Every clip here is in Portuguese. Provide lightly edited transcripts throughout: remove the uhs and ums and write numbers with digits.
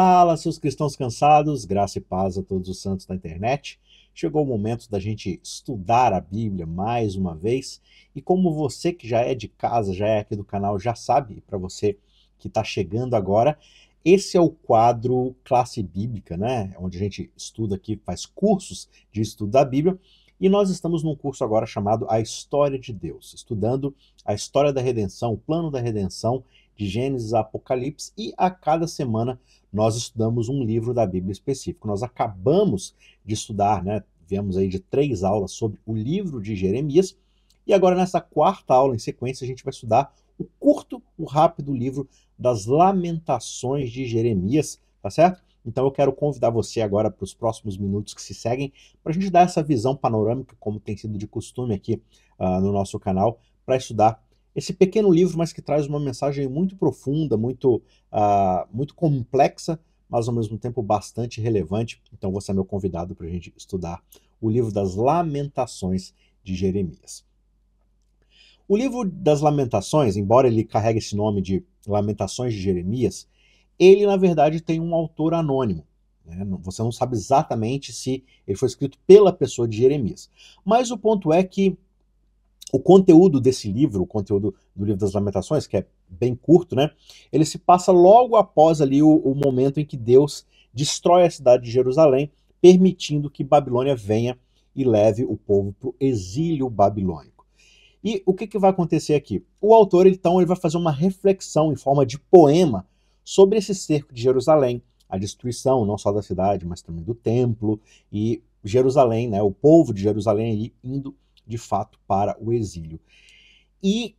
Fala, seus cristãos cansados, graça e paz a todos os santos da internet. Chegou o momento da gente estudar a Bíblia mais uma vez. E como você que já é de casa, já é aqui do canal, já sabe, para você que está chegando agora, esse é o quadro Classe Bíblica, né? Onde a gente estuda aqui, faz cursos de estudo da Bíblia. E nós estamos num curso agora chamado A História de Deus, estudando a história da redenção, o plano da redenção de Gênesis a Apocalipse, e a cada semana nós estudamos um livro da Bíblia específico. Nós acabamos de estudar, né? Viemos aí de 3 aulas sobre o livro de Jeremias, e agora nessa quarta aula em sequência a gente vai estudar o curto, o rápido livro das Lamentações de Jeremias, tá certo? Então eu quero convidar você agora para os próximos minutos que se seguem, para a gente dar essa visão panorâmica, como tem sido de costume aqui no nosso canal, para estudar esse pequeno livro, mas que traz uma mensagem muito profunda, muito complexa, mas ao mesmo tempo bastante relevante. Então você é meu convidado para a gente estudar o livro das Lamentações de Jeremias. O livro das Lamentações, embora ele carregue esse nome de Lamentações de Jeremias, ele na verdade tem um autor anônimo. Né? Você não sabe exatamente se ele foi escrito pela pessoa de Jeremias. Mas o ponto é que o conteúdo desse livro, o conteúdo do livro das Lamentações, que é bem curto, né? Ele se passa logo após ali o momento em que Deus destrói a cidade de Jerusalém, permitindo que Babilônia venha e leve o povo para o exílio babilônico. E o que vai acontecer aqui? O autor, então, ele vai fazer uma reflexão em forma de poema sobre esse cerco de Jerusalém, a destruição não só da cidade, mas também do templo, e Jerusalém, né, o povo de Jerusalém aí indo de fato para o exílio. E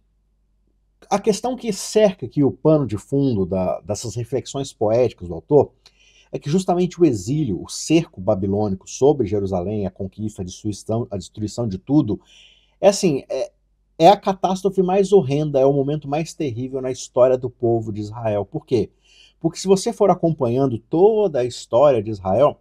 a questão que cerca aqui o pano de fundo dessas reflexões poéticas do autor é que justamente o exílio, o cerco babilônico sobre Jerusalém, a conquista, a destruição de tudo, é a catástrofe mais horrenda, é o momento mais terrível na história do povo de Israel. Por quê? Porque se você for acompanhando toda a história de Israel,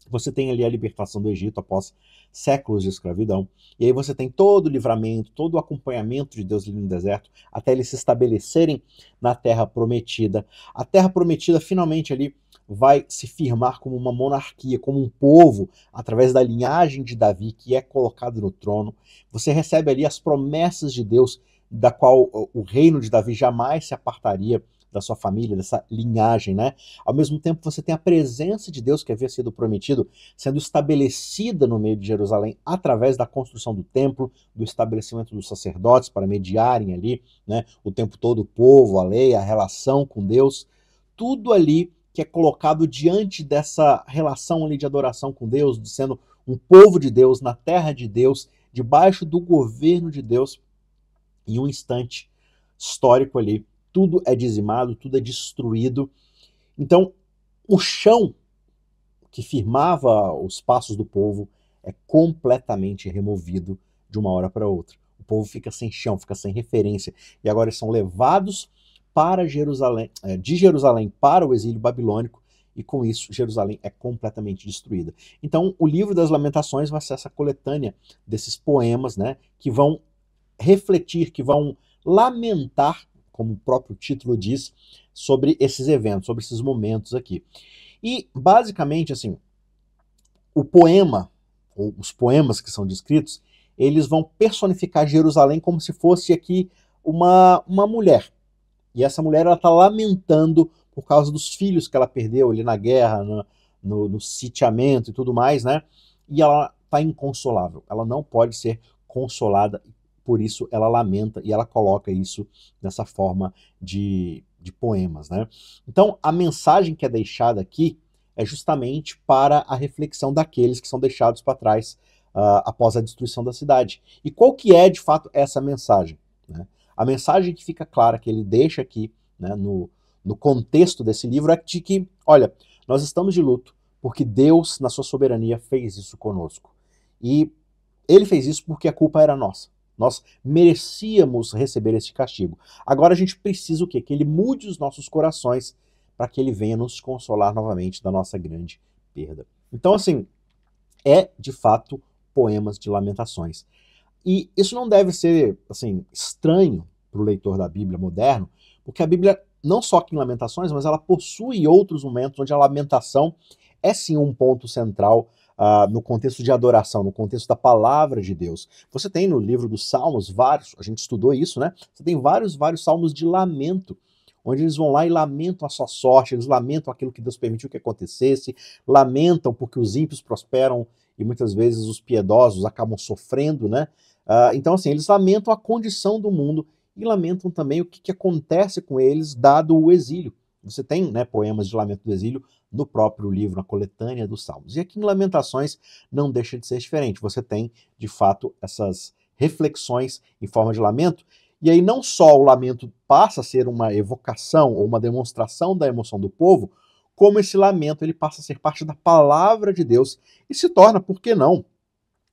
você tem ali a libertação do Egito após séculos de escravidão, e aí você tem todo o livramento, todo o acompanhamento de Deus ali no deserto, até eles se estabelecerem na Terra Prometida. A Terra Prometida finalmente ali vai se firmar como uma monarquia, como um povo, através da linhagem de Davi, que é colocado no trono. Você recebe ali as promessas de Deus, da qual o reino de Davi jamais se apartaria da sua família, dessa linhagem, né? Ao mesmo tempo você tem a presença de Deus que havia sido prometido, sendo estabelecida no meio de Jerusalém através da construção do templo, do estabelecimento dos sacerdotes para mediarem ali, né? O tempo todo o povo, a lei, a relação com Deus, tudo ali que é colocado diante dessa relação ali de adoração com Deus, de sendo um povo de Deus, na terra de Deus, debaixo do governo de Deus, em um instante histórico ali, tudo é dizimado, tudo é destruído. Então, o chão que firmava os passos do povo é completamente removido de uma hora para outra. O povo fica sem chão, fica sem referência. E agora eles são levados para Jerusalém, de Jerusalém para o exílio babilônico, e com isso Jerusalém é completamente destruída. Então, o livro das Lamentações vai ser essa coletânea desses poemas, né, que vão refletir, que vão lamentar, como o próprio título diz, sobre esses eventos, sobre esses momentos aqui. E, basicamente, assim, o poema, ou os poemas que são descritos, eles vão personificar Jerusalém como se fosse aqui uma mulher. E essa mulher, ela está lamentando por causa dos filhos que ela perdeu ali na guerra, no sitiamento e tudo mais, né? E ela está inconsolável. Ela não pode ser consolada, por isso ela lamenta e ela coloca isso nessa forma de poemas, né? Então, a mensagem que é deixada aqui é justamente para a reflexão daqueles que são deixados para trás após a destruição da cidade. E qual que é, de fato, essa mensagem? Né? A mensagem que fica clara, que ele deixa aqui, né, no contexto desse livro, é de que, olha, nós estamos de luto porque Deus, na sua soberania, fez isso conosco. E ele fez isso porque a culpa era nossa. Nós merecíamos receber esse castigo. Agora a gente precisa o quê? Que ele mude os nossos corações para que ele venha nos consolar novamente da nossa grande perda. Então, assim, é de fato poemas de lamentações. E isso não deve ser, assim, estranho para o leitor da Bíblia moderno, porque a Bíblia não só aqui em Lamentações, mas ela possui outros momentos onde a lamentação é sim um ponto central no contexto de adoração, no contexto da palavra de Deus. Você tem no livro dos Salmos vários, a gente estudou isso, né? Você tem vários salmos de lamento, onde eles vão lá e lamentam a sua sorte, eles lamentam aquilo que Deus permitiu que acontecesse, lamentam porque os ímpios prosperam e muitas vezes os piedosos acabam sofrendo, né? Então, assim, eles lamentam a condição do mundo e lamentam também o que acontece com eles dado o exílio. Você tem, né, poemas de lamento do exílio no próprio livro, na coletânea dos Salmos. E aqui em Lamentações não deixa de ser diferente. Você tem, de fato, essas reflexões em forma de lamento. E aí não só o lamento passa a ser uma evocação ou uma demonstração da emoção do povo, como esse lamento ele passa a ser parte da palavra de Deus e se torna, por que não,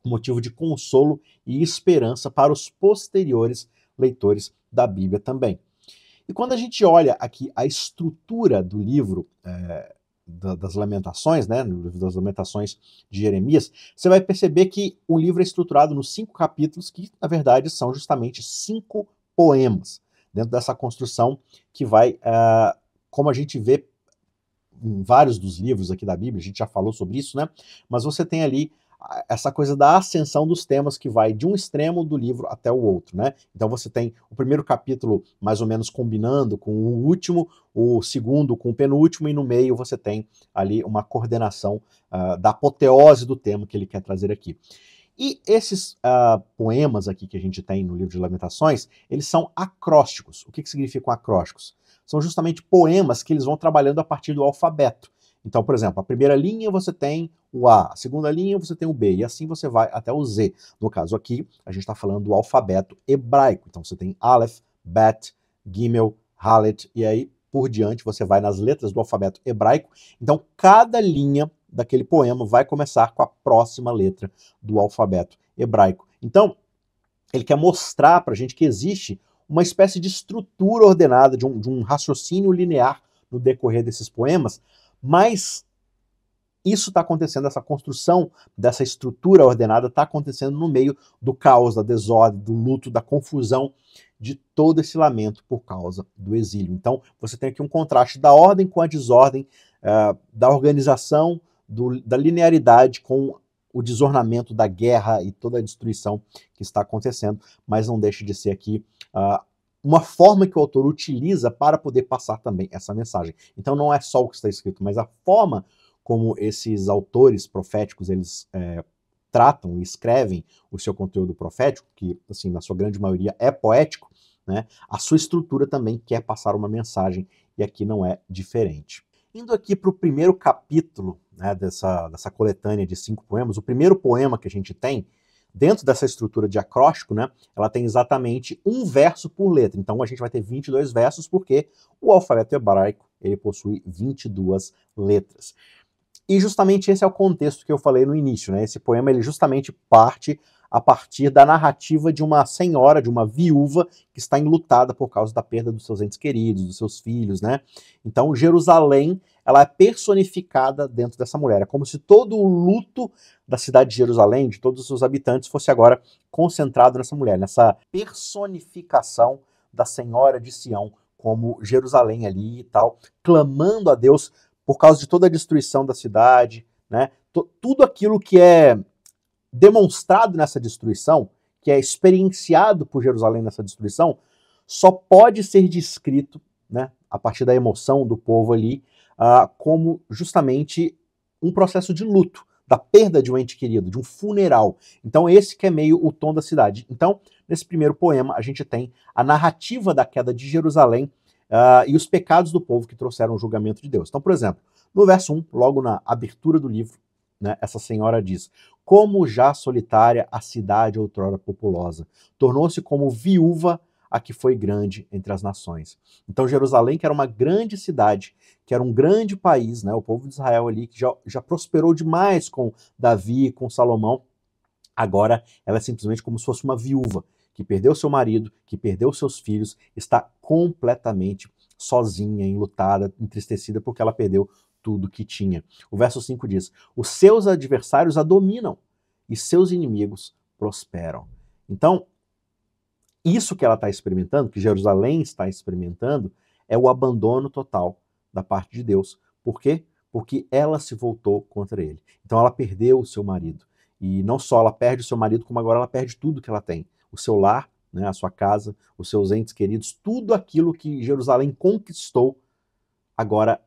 motivo de consolo e esperança para os posteriores leitores da Bíblia também. E quando a gente olha aqui a estrutura do livro das Lamentações, né, no livro das Lamentações de Jeremias, você vai perceber que o livro é estruturado nos 5 capítulos, que na verdade são justamente 5 poemas, dentro dessa construção que vai, como a gente vê em vários dos livros aqui da Bíblia, a gente já falou sobre isso, né? Mas você tem ali essa coisa da ascensão dos temas que vai de um extremo do livro até o outro, né? Então você tem o primeiro capítulo mais ou menos combinando com o último, o segundo com o penúltimo, e no meio você tem ali uma coordenação da apoteose do tema que ele quer trazer aqui. E esses poemas aqui que a gente tem no livro de Lamentações, eles são acrósticos. O que significam acrósticos? São justamente poemas que eles vão trabalhando a partir do alfabeto. Então, por exemplo, a primeira linha você tem o A, a segunda linha você tem o B, e assim você vai até o Z. No caso aqui, a gente está falando do alfabeto hebraico. Então você tem Aleph, Bet, Gimel, Dalet, e aí por diante você vai nas letras do alfabeto hebraico. Então cada linha daquele poema vai começar com a próxima letra do alfabeto hebraico. Então, ele quer mostrar para a gente que existe uma espécie de estrutura ordenada, de um raciocínio linear no decorrer desses poemas, mas isso está acontecendo, essa construção dessa estrutura ordenada está acontecendo no meio do caos, da desordem, do luto, da confusão, de todo esse lamento por causa do exílio. Então, você tem aqui um contraste da ordem com a desordem, da organização, da linearidade com o desornamento da guerra e toda a destruição que está acontecendo, mas não deixa de ser aqui uma forma que o autor utiliza para poder passar também essa mensagem. Então não é só o que está escrito, mas a forma como esses autores proféticos eles tratam e escrevem o seu conteúdo profético, que assim na sua grande maioria é poético, né? A sua estrutura também quer passar uma mensagem e aqui não é diferente. Indo aqui para o primeiro capítulo, né, dessa coletânea de 5 poemas, o primeiro poema que a gente tem, dentro dessa estrutura de acróstico, né, ela tem exatamente um verso por letra. Então a gente vai ter 22 versos, porque o alfabeto hebraico ele possui 22 letras. E justamente esse é o contexto que eu falei no início, né? Esse poema ele justamente parte a partir da narrativa de uma senhora, de uma viúva que está enlutada por causa da perda dos seus entes queridos, dos seus filhos, né? Então Jerusalém, ela é personificada dentro dessa mulher. É como se todo o luto da cidade de Jerusalém, de todos os seus habitantes, fosse agora concentrado nessa mulher, nessa personificação da Senhora de Sião, como Jerusalém ali e tal, clamando a Deus por causa de toda a destruição da cidade, né? Tudo aquilo que é demonstrado nessa destruição, que é experienciado por Jerusalém nessa destruição, só pode ser descrito, né, a partir da emoção do povo ali, como justamente um processo de luto, da perda de um ente querido, de um funeral. Então esse que é meio o tom da cidade. Então, nesse primeiro poema, a gente tem a narrativa da queda de Jerusalém e os pecados do povo que trouxeram o julgamento de Deus. Então, por exemplo, no verso 1, logo na abertura do livro, né, essa senhora diz: como já solitária a cidade outrora populosa, tornou-se como viúva a que foi grande entre as nações. Então Jerusalém, que era uma grande cidade, que era um grande país, né, o povo de Israel ali, que já prosperou demais com Davi, com Salomão, agora ela é simplesmente como se fosse uma viúva, que perdeu seu marido, que perdeu seus filhos, está completamente sozinha, enlutada, entristecida, porque ela perdeu tudo que tinha. O verso 5 diz: os seus adversários a dominam e seus inimigos prosperam. Então, isso que ela está experimentando, que Jerusalém está experimentando, é o abandono total da parte de Deus. Por quê? Porque ela se voltou contra ele. Então ela perdeu o seu marido. E não só ela perde o seu marido, como agora ela perde tudo que ela tem. O seu lar, né, a sua casa, os seus entes queridos, tudo aquilo que Jerusalém conquistou, agora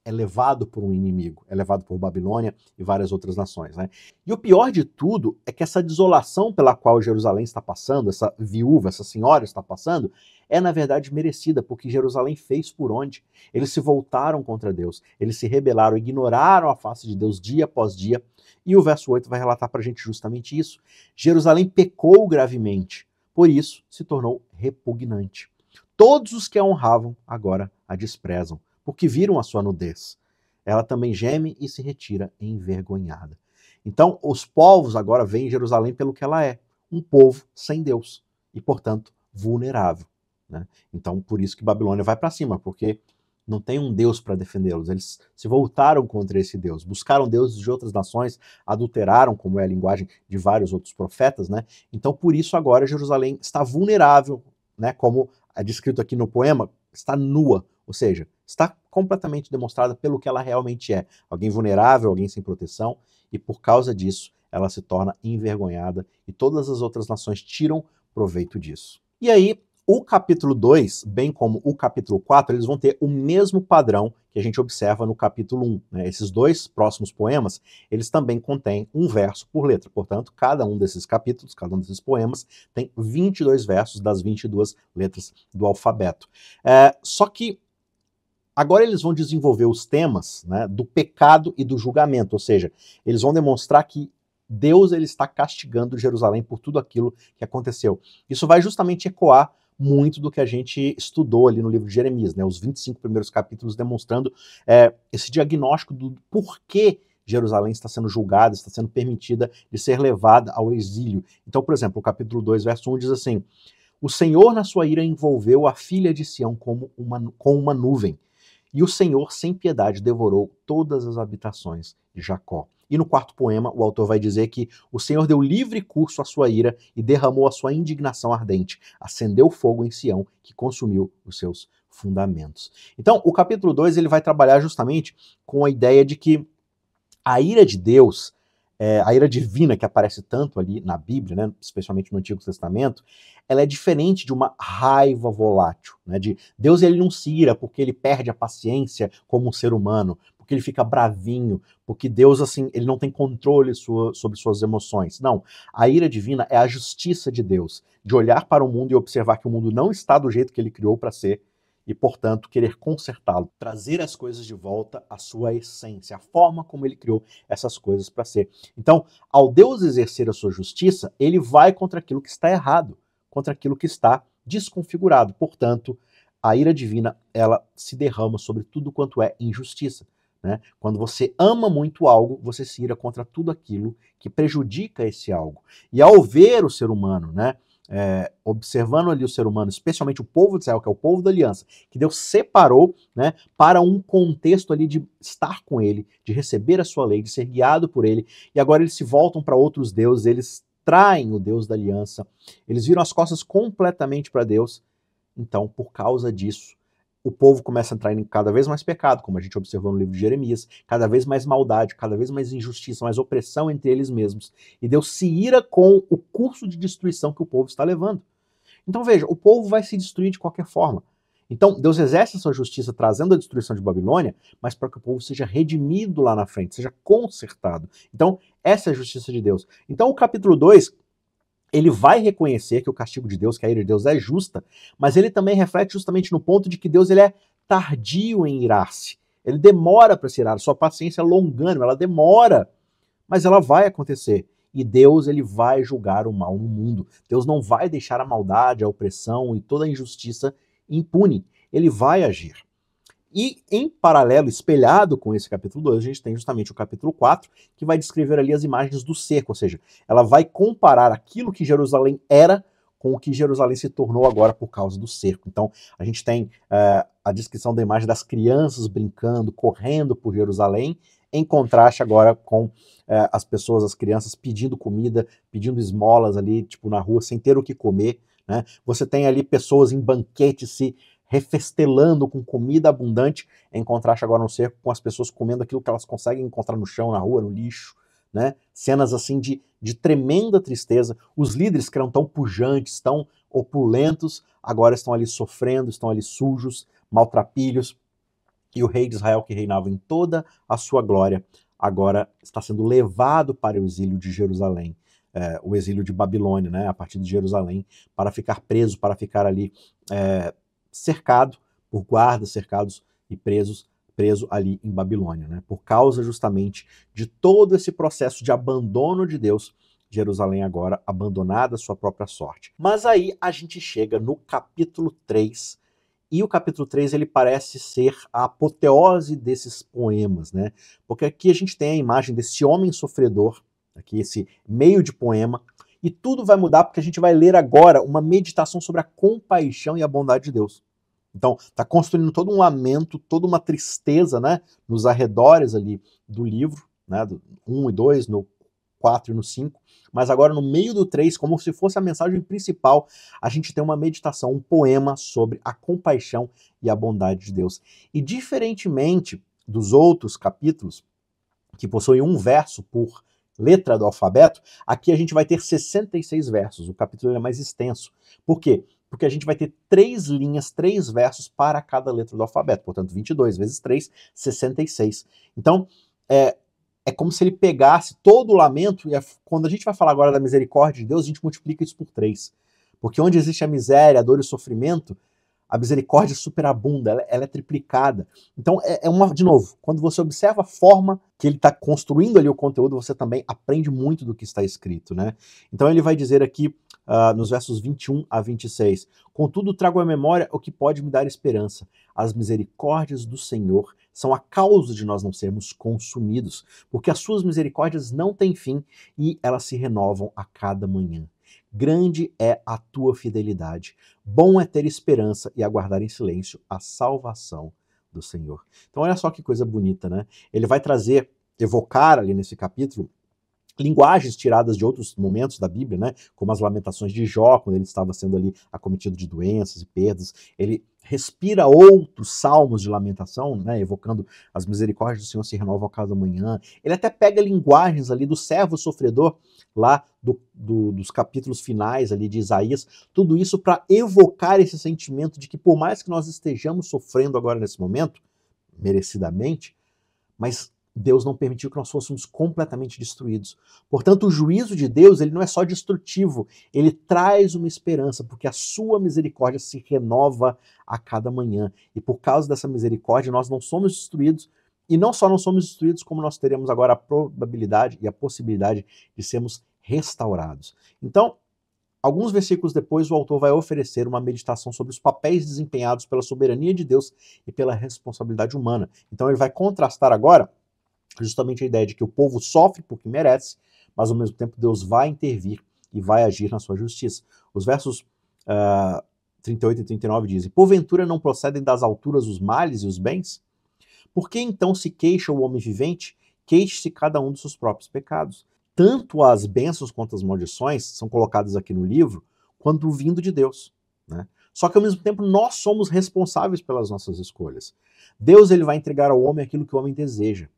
é levado por um inimigo, é levado por Babilônia e várias outras nações, né? E o pior de tudo é que essa desolação pela qual Jerusalém está passando, essa viúva, essa senhora está passando, é na verdade merecida, porque Jerusalém fez por onde? Eles se voltaram contra Deus, eles se rebelaram, ignoraram a face de Deus dia após dia, e o verso 8 vai relatar para a gente justamente isso. Jerusalém pecou gravemente, por isso se tornou repugnante. Todos os que a honravam agora a desprezam, porque viram a sua nudez. Ela também geme e se retira envergonhada. Então, os povos agora veem Jerusalém pelo que ela é, um povo sem Deus e, portanto, vulnerável, né? Então, por isso que Babilônia vai para cima, porque não tem um Deus para defendê-los. Eles se voltaram contra esse Deus, buscaram deuses de outras nações, adulteraram, como é a linguagem de vários outros profetas, né? Então, por isso agora Jerusalém está vulnerável, né? Como é descrito aqui no poema, está nua, ou seja, está completamente demonstrada pelo que ela realmente é. Alguém vulnerável, alguém sem proteção, e por causa disso ela se torna envergonhada e todas as outras nações tiram proveito disso. E aí, o capítulo 2, bem como o capítulo 4, eles vão ter o mesmo padrão que a gente observa no capítulo 1. Né? Esses dois próximos poemas, eles também contêm um verso por letra. Portanto, cada um desses capítulos, cada um desses poemas, tem 22 versos das 22 letras do alfabeto. Só que agora eles vão desenvolver os temas, né, do pecado e do julgamento, ou seja, eles vão demonstrar que Deus ele está castigando Jerusalém por tudo aquilo que aconteceu. Isso vai justamente ecoar muito do que a gente estudou ali no livro de Jeremias, né, os 25 primeiros capítulos demonstrando esse diagnóstico do porquê Jerusalém está sendo julgada, está sendo permitida de ser levada ao exílio. Então, por exemplo, o capítulo 2, verso 1 diz assim: o Senhor na sua ira envolveu a filha de Sião com uma nuvem, e o Senhor, sem piedade, devorou todas as habitações de Jacó. E no quarto poema, o autor vai dizer que o Senhor deu livre curso à sua ira e derramou a sua indignação ardente. Acendeu fogo em Sião, que consumiu os seus fundamentos. Então, o capítulo 2 ele vai trabalhar justamente com a ideia de que a ira de Deus, a ira divina que aparece tanto ali na Bíblia, né, especialmente no Antigo Testamento, ela é diferente de uma raiva volátil. Né, de Deus ele não se ira porque ele perde a paciência como um ser humano, porque ele fica bravinho, porque Deus assim ele não tem controle sobre suas emoções. Não, a ira divina é a justiça de Deus, de olhar para o mundo e observar que o mundo não está do jeito que ele criou para ser, e, portanto, querer consertá-lo, trazer as coisas de volta à sua essência, a forma como ele criou essas coisas para ser. Então, ao Deus exercer a sua justiça, ele vai contra aquilo que está errado, contra aquilo que está desconfigurado. Portanto, a ira divina, ela se derrama sobre tudo quanto é injustiça. Né? Quando você ama muito algo, você se ira contra tudo aquilo que prejudica esse algo. E ao ver o ser humano, né, observando ali o ser humano, especialmente o povo de Israel, que é o povo da aliança, que Deus separou, né, para um contexto ali de estar com ele, de receber a sua lei, de ser guiado por ele, e agora eles se voltam para outros deuses, eles traem o Deus da aliança, eles viram as costas completamente para Deus. Então, por causa disso, o povo começa a entrar em cada vez mais pecado, como a gente observou no livro de Jeremias, cada vez mais maldade, cada vez mais injustiça, mais opressão entre eles mesmos. E Deus se ira com o curso de destruição que o povo está levando. Então veja, o povo vai se destruir de qualquer forma. Então Deus exerce a sua justiça trazendo a destruição de Babilônia, mas para que o povo seja redimido lá na frente, seja consertado. Então essa é a justiça de Deus. Então o capítulo 2, ele vai reconhecer que o castigo de Deus, que a ira de Deus é justa, mas ele também reflete justamente no ponto de que Deus ele é tardio em irar-se. Ele demora para se irar, sua paciência é longânima, ela demora, mas ela vai acontecer. E Deus ele vai julgar o mal no mundo. Deus não vai deixar a maldade, a opressão e toda a injustiça impune. Ele vai agir. E, em paralelo, espelhado com esse capítulo 2, a gente tem justamente o capítulo 4, que vai descrever ali as imagens do cerco, ou seja, ela vai comparar aquilo que Jerusalém era com o que Jerusalém se tornou agora por causa do cerco. Então, a gente tem a descrição da imagem das crianças brincando, correndo por Jerusalém, em contraste agora com as pessoas, as crianças pedindo comida, pedindo esmolas ali, tipo, na rua, sem ter o que comer. Né? Você tem ali pessoas em banquetes se refestelando com comida abundante, em contraste agora no cerco com as pessoas comendo aquilo que elas conseguem encontrar no chão, na rua, no lixo, né? Cenas assim de tremenda tristeza. Os líderes que eram tão pujantes, tão opulentos, agora estão ali sofrendo, estão ali sujos, maltrapilhos, e o rei de Israel, que reinava em toda a sua glória, agora está sendo levado para o exílio de Jerusalém, o exílio de Babilônia, né, a partir de Jerusalém, para ficar preso, para ficar ali cercado por guardas, cercados e preso ali em Babilônia, né, por causa justamente de todo esse processo de abandono de Deus. Jerusalém agora abandonada à sua própria sorte. Mas aí a gente chega no capítulo 3, e o capítulo 3 ele parece ser a apoteose desses poemas, né? Porque aqui a gente tem a imagem desse homem sofredor, aqui esse meio de poema, e tudo vai mudar porque a gente vai ler agora uma meditação sobre a compaixão e a bondade de Deus. Então, está construindo todo um lamento, toda uma tristeza, né, nos arredores ali do livro, né, do 1 e 2, no 4 e no 5, mas agora no meio do 3, como se fosse a mensagem principal, a gente tem uma meditação, um poema sobre a compaixão e a bondade de Deus. E diferentemente dos outros capítulos, que possuem um verso por letra do alfabeto, aqui a gente vai ter 66 versos, o capítulo é mais extenso. Por quê? Porque a gente vai ter 3 linhas, 3 versos para cada letra do alfabeto, portanto 22 vezes 3, 66. Então, é como se ele pegasse todo o lamento, e quando a gente vai falar agora da misericórdia de Deus, a gente multiplica isso por 3. Porque onde existe a miséria, a dor e o sofrimento, a misericórdia superabunda, ela é triplicada. Então, de novo, quando você observa a forma que ele está construindo ali o conteúdo, você também aprende muito do que está escrito, né? Então ele vai dizer aqui, nos versos 21 a 26, contudo trago à memória o que pode me dar esperança. As misericórdias do Senhor são a causa de nós não sermos consumidos, porque as suas misericórdias não têm fim e elas se renovam a cada manhã. Grande é a tua fidelidade. Bom é ter esperança e aguardar em silêncio a salvação do Senhor. Então olha só que coisa bonita, né? Ele vai evocar ali nesse capítulo, linguagens tiradas de outros momentos da Bíblia, né? Como as lamentações de Jó, quando ele estava sendo ali acometido de doenças e perdas. Ele respira outros salmos de lamentação, né? Evocando as misericórdias do Senhor se renovam a cada manhã. Ele até pega linguagens ali do servo sofredor, lá dos capítulos finais ali de Isaías, tudo isso para evocar esse sentimento de que por mais que nós estejamos sofrendo agora nesse momento, merecidamente, mas Deus não permitiu que nós fôssemos completamente destruídos. Portanto, o juízo de Deus ele não é só destrutivo, ele traz uma esperança, porque a sua misericórdia se renova a cada manhã. E por causa dessa misericórdia, nós não somos destruídos, e não só não somos destruídos, como nós teremos agora a probabilidade e a possibilidade de sermos restaurados. Então, alguns versículos depois, o autor vai oferecer uma meditação sobre os papéis desempenhados pela soberania de Deus e pela responsabilidade humana. Então, ele vai contrastar agora justamente a ideia de que o povo sofre porque merece, mas ao mesmo tempo Deus vai intervir e vai agir na sua justiça. Os versos 38 e 39 dizem: porventura não procedem das alturas os males e os bens? Por que então se queixa o homem vivente? Queixe-se cada um dos seus próprios pecados. Tanto as bênçãos quanto as maldições são colocadas aqui no livro, quanto vindo de Deus, né? Só que ao mesmo tempo nós somos responsáveis pelas nossas escolhas. Deus ele vai entregar ao homem aquilo que o homem deseja.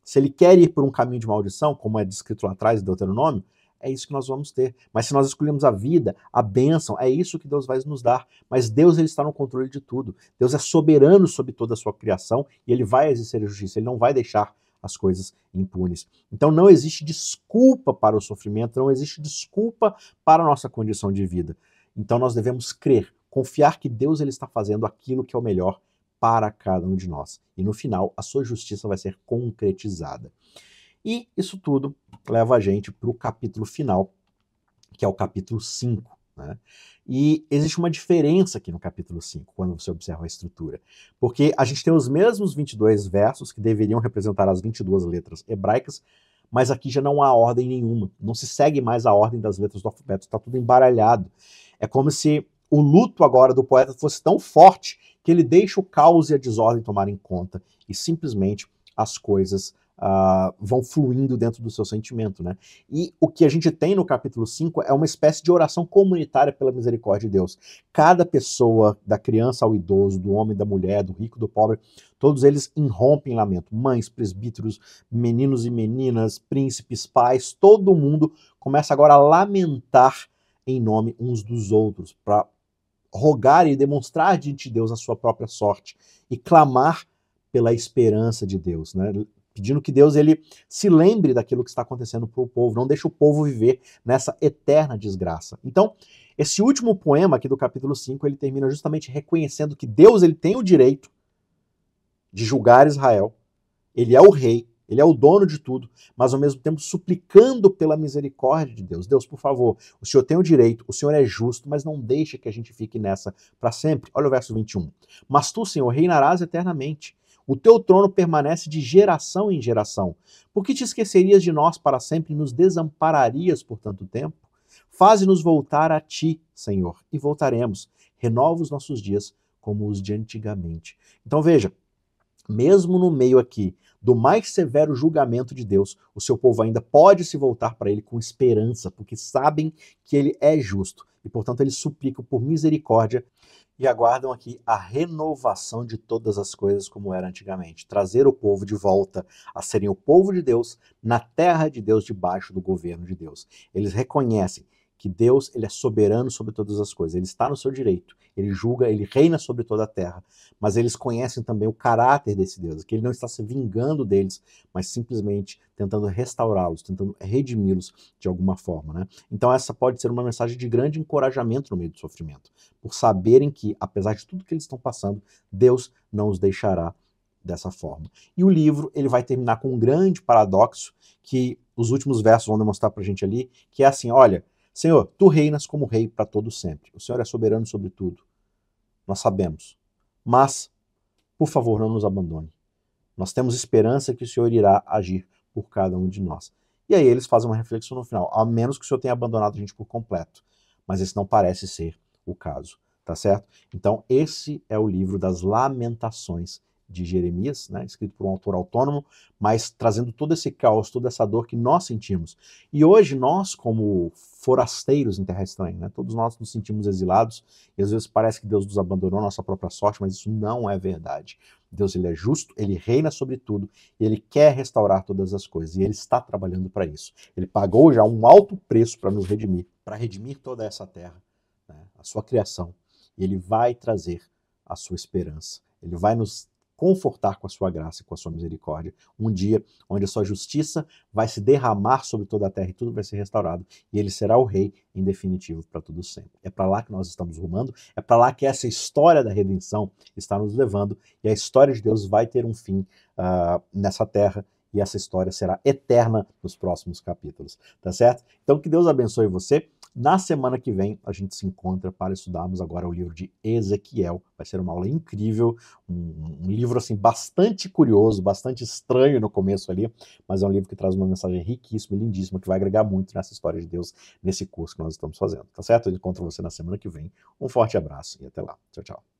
Se ele quer ir por um caminho de maldição, como é descrito lá atrás em Deuteronômio, é isso que nós vamos ter. Mas se nós escolhemos a vida, a bênção, é isso que Deus vai nos dar. Mas Deus ele está no controle de tudo. Deus é soberano sobre toda a sua criação e ele vai exercer a justiça, ele não vai deixar as coisas impunes. Então não existe desculpa para o sofrimento, não existe desculpa para a nossa condição de vida. Então nós devemos crer, confiar que Deus ele está fazendo aquilo que é o melhor para cada um de nós. E no final, a sua justiça vai ser concretizada. E isso tudo leva a gente para o capítulo final, que é o capítulo 5. Né? E existe uma diferença aqui no capítulo 5, quando você observa a estrutura. Porque a gente tem os mesmos 22 versos, que deveriam representar as 22 letras hebraicas, mas aqui já não há ordem nenhuma. Não se segue mais a ordem das letras do alfabeto, está tudo embaralhado. É como se o luto agora do poeta fosse tão forte que ele deixa o caos e a desordem tomarem conta e simplesmente as coisas vão fluindo dentro do seu sentimento, né? E o que a gente tem no capítulo 5 é uma espécie de oração comunitária pela misericórdia de Deus. Cada pessoa, da criança ao idoso, do homem, da mulher, do rico, do pobre, todos eles irrompem em lamento. Mães, presbíteros, meninos e meninas, príncipes, pais, todo mundo começa agora a lamentar em nome uns dos outros, para rogar e demonstrar diante de Deus a sua própria sorte e clamar pela esperança de Deus, né? Pedindo que Deus ele se lembre daquilo que está acontecendo para o povo, não deixe o povo viver nessa eterna desgraça. Então, esse último poema aqui do capítulo 5, ele termina justamente reconhecendo que Deus ele tem o direito de julgar Israel, ele é o rei, ele é o dono de tudo, mas ao mesmo tempo suplicando pela misericórdia de Deus. Deus, por favor, o Senhor tem o direito, o Senhor é justo, mas não deixe que a gente fique nessa para sempre. Olha o verso 21. Mas tu, Senhor, reinarás eternamente. O teu trono permanece de geração em geração. Por que te esquecerias de nós para sempre e nos desampararias por tanto tempo? Faze-nos voltar a ti, Senhor, e voltaremos. Renova os nossos dias como os de antigamente. Então veja, mesmo no meio aqui do mais severo julgamento de Deus, o seu povo ainda pode se voltar para ele com esperança, porque sabem que ele é justo e, portanto, eles suplicam por misericórdia e aguardam aqui a renovação de todas as coisas como era antigamente, trazer o povo de volta a serem o povo de Deus na terra de Deus, debaixo do governo de Deus. Eles reconhecem que Deus ele é soberano sobre todas as coisas, ele está no seu direito, ele julga, ele reina sobre toda a terra, mas eles conhecem também o caráter desse Deus, que ele não está se vingando deles, mas simplesmente tentando restaurá-los, tentando redimi-los de alguma forma, né? Então essa pode ser uma mensagem de grande encorajamento no meio do sofrimento, por saberem que, apesar de tudo que eles estão passando, Deus não os deixará dessa forma. E o livro ele vai terminar com um grande paradoxo, que os últimos versos vão demonstrar pra gente ali, que é assim, olha, Senhor, tu reinas como rei para todo sempre. O Senhor é soberano sobre tudo. Nós sabemos. Mas, por favor, não nos abandone. Nós temos esperança que o Senhor irá agir por cada um de nós. E aí eles fazem uma reflexão no final, a menos que o Senhor tenha abandonado a gente por completo. Mas esse não parece ser o caso, tá certo? Então, esse é o livro das Lamentações de Jeremias, né, escrito por um autor autônomo, mas trazendo todo esse caos, toda essa dor que nós sentimos. E hoje nós, como forasteiros em terra estranha, né, todos nós nos sentimos exilados, e às vezes parece que Deus nos abandonou a nossa própria sorte, mas isso não é verdade. Deus ele é justo, ele reina sobre tudo, e ele quer restaurar todas as coisas, e ele está trabalhando para isso. Ele pagou já um alto preço para nos redimir, para redimir toda essa terra, né, a sua criação, e ele vai trazer a sua esperança. Ele vai nos confortar com a sua graça e com a sua misericórdia. Um dia onde a sua justiça vai se derramar sobre toda a terra e tudo vai ser restaurado. E ele será o rei em definitivo para tudo sempre. É para lá que nós estamos rumando, é para lá que essa história da redenção está nos levando e a história de Deus vai ter um fim nessa terra e essa história será eterna nos próximos capítulos, tá certo? Então que Deus abençoe você. Na semana que vem a gente se encontra para estudarmos agora o livro de Ezequiel. Vai ser uma aula incrível, um livro assim bastante curioso, bastante estranho no começo ali, mas é um livro que traz uma mensagem riquíssima e lindíssima que vai agregar muito nessa história de Deus, nesse curso que nós estamos fazendo, tá certo? Eu encontro você na semana que vem. Um forte abraço e até lá. Tchau, tchau.